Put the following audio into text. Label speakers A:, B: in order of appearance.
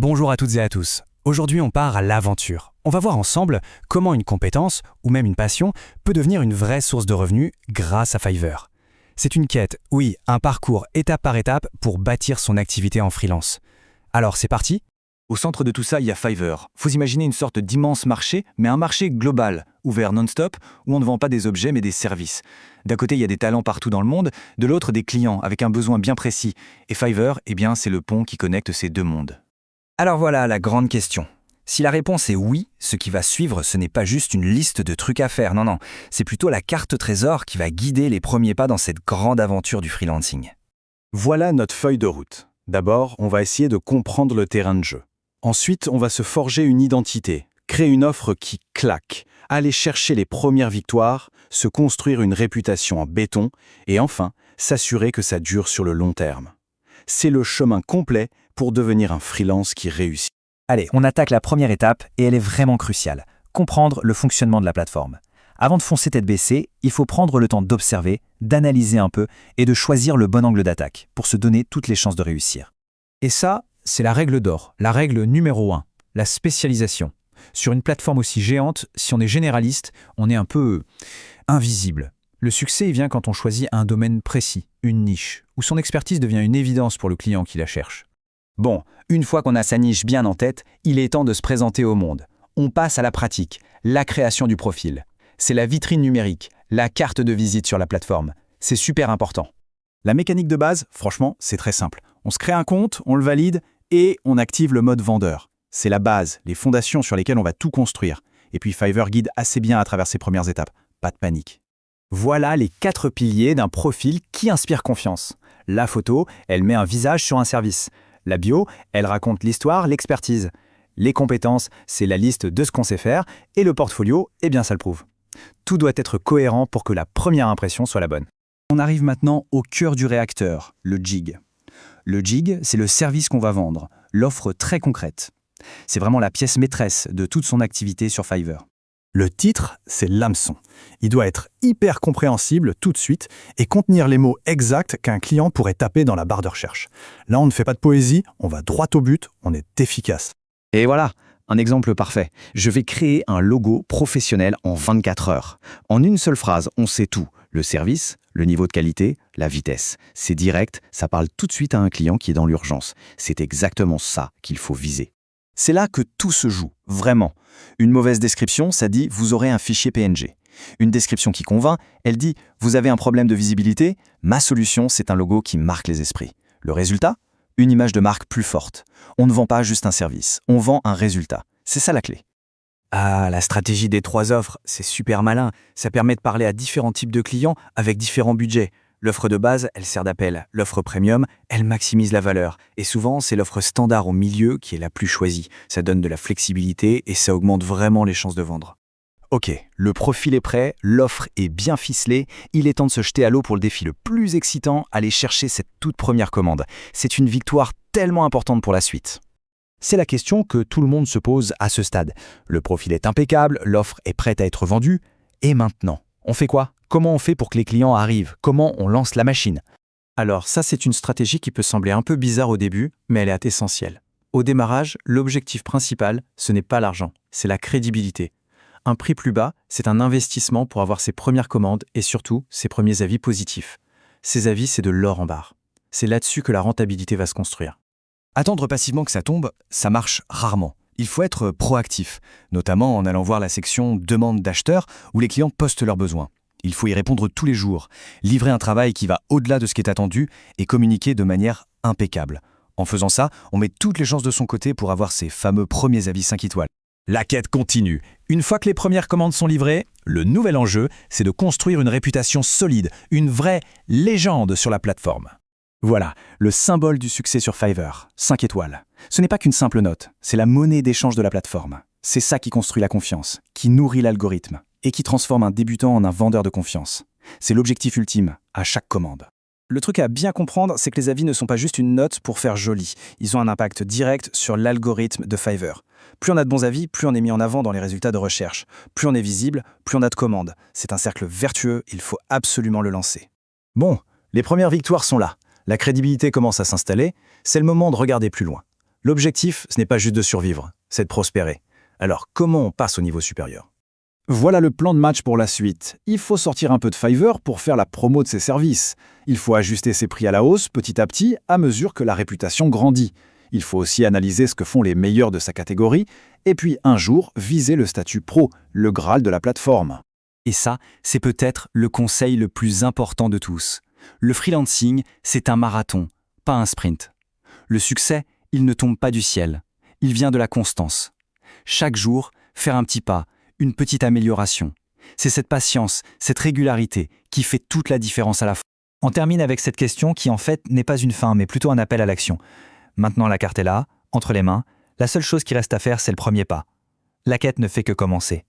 A: Bonjour à toutes et à tous. Aujourd'hui, on part à l'aventure. On va voir ensemble comment une compétence, ou même une passion, peut devenir une vraie source de revenus grâce à Fiverr. C'est une quête, oui, un parcours étape par étape pour bâtir son activité en freelance. Alors, c'est parti ?
B: Au centre de tout ça, il y a Fiverr. Faut imaginer une sorte d'immense marché, mais un marché global, ouvert non-stop, où on ne vend pas des objets mais des services. D'un côté, il y a des talents partout dans le monde, de l'autre, des clients avec un besoin bien précis. Et Fiverr, c'est le pont qui connecte ces deux mondes.
C: Alors voilà la grande question. Si la réponse est oui, ce qui va suivre, ce n'est pas juste une liste de trucs à faire, non, c'est plutôt la carte trésor qui va guider les premiers pas dans cette grande aventure du freelancing.
D: Voilà notre feuille de route. D'abord, on va essayer de comprendre le terrain de jeu. Ensuite, on va se forger une identité, créer une offre qui claque, aller chercher les premières victoires, se construire une réputation en béton et enfin, s'assurer que ça dure sur le long terme. C'est le chemin complet pour devenir un freelance qui réussit.
C: Allez, on attaque la première étape et elle est vraiment cruciale. Comprendre le fonctionnement de la plateforme. Avant de foncer tête baissée, il faut prendre le temps d'observer, d'analyser un peu et de choisir le bon angle d'attaque pour se donner toutes les chances de réussir.
E: Et ça, c'est la règle d'or, la règle numéro 1, la spécialisation. Sur une plateforme aussi géante, si on est généraliste, on est un peu invisible. Le succès vient quand on choisit un domaine précis, une niche, où son expertise devient une évidence pour le client qui la cherche.
C: Bon, une fois qu'on a sa niche bien en tête, il est temps de se présenter au monde. On passe à la pratique, la création du profil. C'est la vitrine numérique, la carte de visite sur la plateforme. C'est super important.
D: La mécanique de base, franchement, c'est très simple. On se crée un compte, on le valide et on active le mode vendeur. C'est la base, les fondations sur lesquelles on va tout construire. Et puis Fiverr guide assez bien à travers ces premières étapes. Pas de panique.
C: Voilà les 4 piliers d'un profil qui inspire confiance. La photo, elle met un visage sur un service. La bio, elle raconte l'histoire, l'expertise. Les compétences, c'est la liste de ce qu'on sait faire. Et le portfolio, ça le prouve. Tout doit être cohérent pour que la première impression soit la bonne. On arrive maintenant au cœur du réacteur, le jig. Le jig, c'est le service qu'on va vendre, l'offre très concrète. C'est vraiment la pièce maîtresse de toute son activité sur Fiverr.
D: Le titre, c'est l'hameçon. Il doit être hyper compréhensible tout de suite et contenir les mots exacts qu'un client pourrait taper dans la barre de recherche. Là, on ne fait pas de poésie, on va droit au but, on est efficace.
C: Et voilà, un exemple parfait. Je vais créer un logo professionnel en 24 heures. En une seule phrase, on sait tout. Le service, le niveau de qualité, la vitesse. C'est direct, ça parle tout de suite à un client qui est dans l'urgence. C'est exactement ça qu'il faut viser. C'est là que tout se joue, vraiment. Une mauvaise description, ça dit « vous aurez un fichier PNG ». Une description qui convainc, elle dit « vous avez un problème de visibilité ». Ma solution, c'est un logo qui marque les esprits. Le résultat ? Une image de marque plus forte. On ne vend pas juste un service, on vend un résultat. C'est ça la clé.
B: Ah, la stratégie des 3 offres, c'est super malin. Ça permet de parler à différents types de clients avec différents budgets. L'offre de base, elle sert d'appel. L'offre premium, elle maximise la valeur. Et souvent, c'est l'offre standard au milieu qui est la plus choisie. Ça donne de la flexibilité et ça augmente vraiment les chances de vendre.
C: Ok, le profil est prêt, l'offre est bien ficelée, il est temps de se jeter à l'eau pour le défi le plus excitant, aller chercher cette toute première commande. C'est une victoire tellement importante pour la suite. C'est la question que tout le monde se pose à ce stade. Le profil est impeccable, l'offre est prête à être vendue. Et maintenant, on fait quoi ? Comment on fait pour que les clients arrivent ? Comment on lance la machine ?
E: Alors ça, c'est une stratégie qui peut sembler un peu bizarre au début, mais elle est essentielle. Au démarrage, l'objectif principal, ce n'est pas l'argent, c'est la crédibilité. Un prix plus bas, c'est un investissement pour avoir ses premières commandes et surtout ses premiers avis positifs. Ces avis, c'est de l'or en barre. C'est là-dessus que la rentabilité va se construire.
A: Attendre passivement que ça tombe, ça marche rarement. Il faut être proactif, notamment en allant voir la section « Demande d'acheteurs » où les clients postent leurs besoins. Il faut y répondre tous les jours, livrer un travail qui va au-delà de ce qui est attendu et communiquer de manière impeccable. En faisant ça, on met toutes les chances de son côté pour avoir ces fameux premiers avis 5 étoiles. La quête continue. Une fois que les premières commandes sont livrées, le nouvel enjeu, c'est de construire une réputation solide, une vraie légende sur la plateforme. Voilà, le symbole du succès sur Fiverr, 5 étoiles. Ce n'est pas qu'une simple note, c'est la monnaie d'échange de la plateforme. C'est ça qui construit la confiance, qui nourrit l'algorithme et qui transforme un débutant en un vendeur de confiance. C'est l'objectif ultime à chaque commande.
B: Le truc à bien comprendre, c'est que les avis ne sont pas juste une note pour faire joli. Ils ont un impact direct sur l'algorithme de Fiverr. Plus on a de bons avis, plus on est mis en avant dans les résultats de recherche. Plus on est visible, plus on a de commandes. C'est un cercle vertueux, il faut absolument le lancer.
D: Bon, les premières victoires sont là. La crédibilité commence à s'installer, c'est le moment de regarder plus loin.
E: L'objectif, ce n'est pas juste de survivre, c'est de prospérer. Alors, comment on passe au niveau supérieur?
D: Voilà le plan de match pour la suite. Il faut sortir un peu de Fiverr pour faire la promo de ses services. Il faut ajuster ses prix à la hausse petit à petit à mesure que la réputation grandit. Il faut aussi analyser ce que font les meilleurs de sa catégorie et puis un jour viser le statut pro, le Graal de la plateforme.
A: Et ça, c'est peut-être le conseil le plus important de tous. Le freelancing, c'est un marathon, pas un sprint. Le succès, il ne tombe pas du ciel. Il vient de la constance. Chaque jour, faire un petit pas, une petite amélioration. C'est cette patience, cette régularité qui fait toute la différence à la fin. On termine avec cette question qui en fait n'est pas une fin, mais plutôt un appel à l'action. Maintenant la carte est là, entre les mains, la seule chose qui reste à faire c'est le premier pas. La quête ne fait que commencer.